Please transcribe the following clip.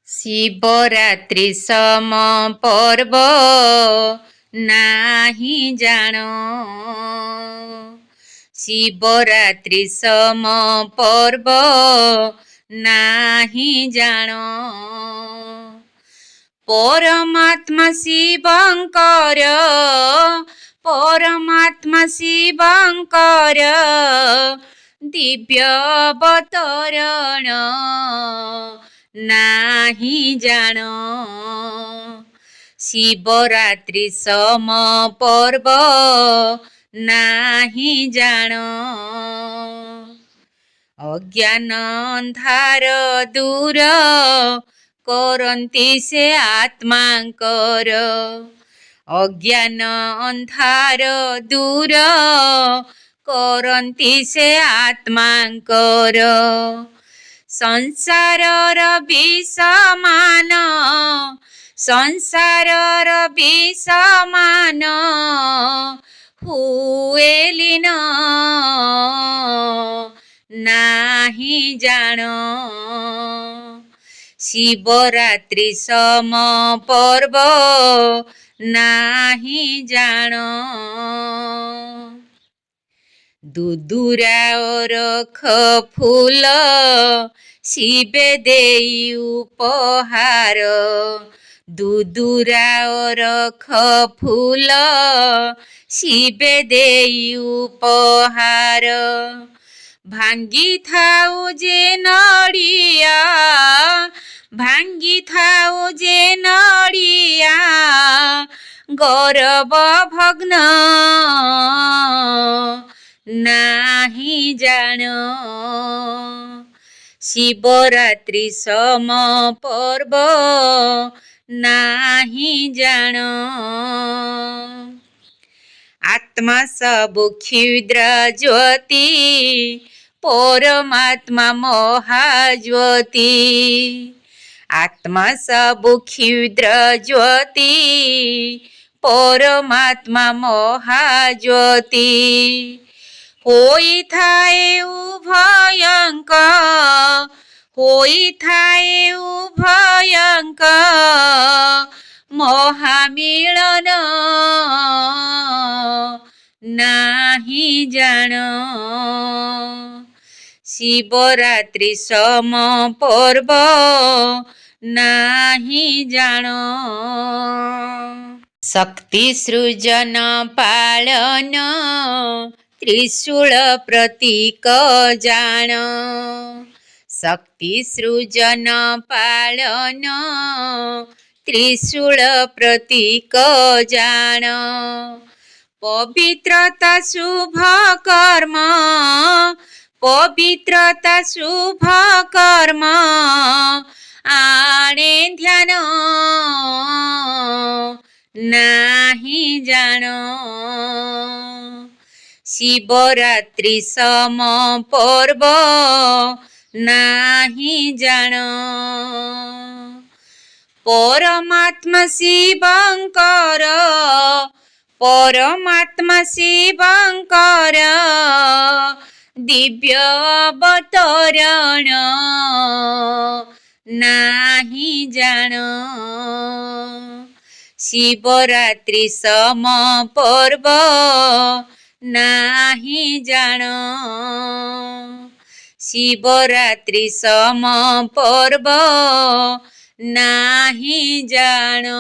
ଶିବରାତ୍ରି ସମ ପର୍ବ ନାହିଁ ଜାଣ। ଶିବରାତ୍ରି ସମ ପର୍ବ ନାହିଁ ଜାଣ। ପରମାତ୍ମା ଶିବଙ୍କର ପରମାତ୍ମା ଶିବଙ୍କର ଦିବ୍ୟ ଅବତରଣ ନାହିଁ ଜାଣ। ଶିବରାତ୍ରି ସମ ପର୍ବ ନାହିଁ ଜାଣ। ଅଜ୍ଞାନ ଅନ୍ଧାର ଦୂର କରନ୍ତି ସେ ଆତ୍ମାଙ୍କର। ଅଜ୍ଞାନ ଅନ୍ଧାର ଦୂର କରନ୍ତି ସେ ଆତ୍ମାଙ୍କର। ସଂସାରର ବିଷମାନ ସଂସାରର ବିଷମାନ ହୁଏ ଲୀନ ନାହିଁ ଜାଣ। ଶିବରାତ୍ରି ସମ ପର୍ବ ନାହିଁ ଜାଣ। ଦୁଦୁରା ଅରଖ ଫୁଲ ଶିବେ ଦେଇ ଉପହାର। ଦୁଦୁରା ଅରଖ ଫୁଲ ଶିବେ ଦେଇ ଉପହାର। ଭାଙ୍ଗିଥାଉ ଯେ ନଡ଼ିଆ ଭାଙ୍ଗିଥାଉ ଯେ ନଡ଼ିଆ ଗୌରବ ଭଗ୍ନ ନାହିଁ ଜାଣ। ଶିବରାତ୍ରି ସମ ପର୍ବ ନାହିଁ ଜାଣ। ଆତ୍ମା ସବୁ କ୍ଷୁଦ୍ର ଜ୍ୟୋତି ପରମାତ୍ମା ମହାଜ୍ୟୋତି। ଆତ୍ମା ସବୁ କ୍ଷୁଦ୍ର ଜ୍ୟୋତି ପରମାତ୍ମା ମହାଜ୍ୟୋତି। ହୋଇଥାଏ ଉଭୟଙ୍କ ହୋଇଥାଏ ଉଭୟଙ୍କ ମହାମିଳନ ନାହିଁ ଜାଣ। ଶିବରାତ୍ରି ସମ ପର୍ବ ନାହିଁ ଜାଣ। ଶକ୍ତି ସୃଜନ ପାଳନ ତ୍ରିଶୂଳ ପ୍ରତୀକ ଜାଣ। ଶକ୍ତି ସୃଜନ ପାଳନ ତ୍ରିଶୂଳ ପ୍ରତୀକ ଜାଣ। ପବିତ୍ରତା ଶୁଭ କର୍ମ ପବିତ୍ରତା ଶୁଭ କର୍ମ ଆଣେ ଧ୍ୟାନ ନାହିଁ ଜାଣ। ଶିବରାତ୍ରି ସମ ପର୍ବ ନାହିଁ ଜାଣ। ପରମାତ୍ମା ଶିବଙ୍କର ପରମାତ୍ମା ଶିବଙ୍କର ଦିବ୍ୟ ଅବତରଣ ନାହିଁ ଜାଣ। ଶିବରାତ୍ରି ସମ ପର୍ବ ନାହିଁ ଜାଣ। ଶିବରାତ୍ରି ସମ ପର୍ବ ନାହିଁ ଜାଣ।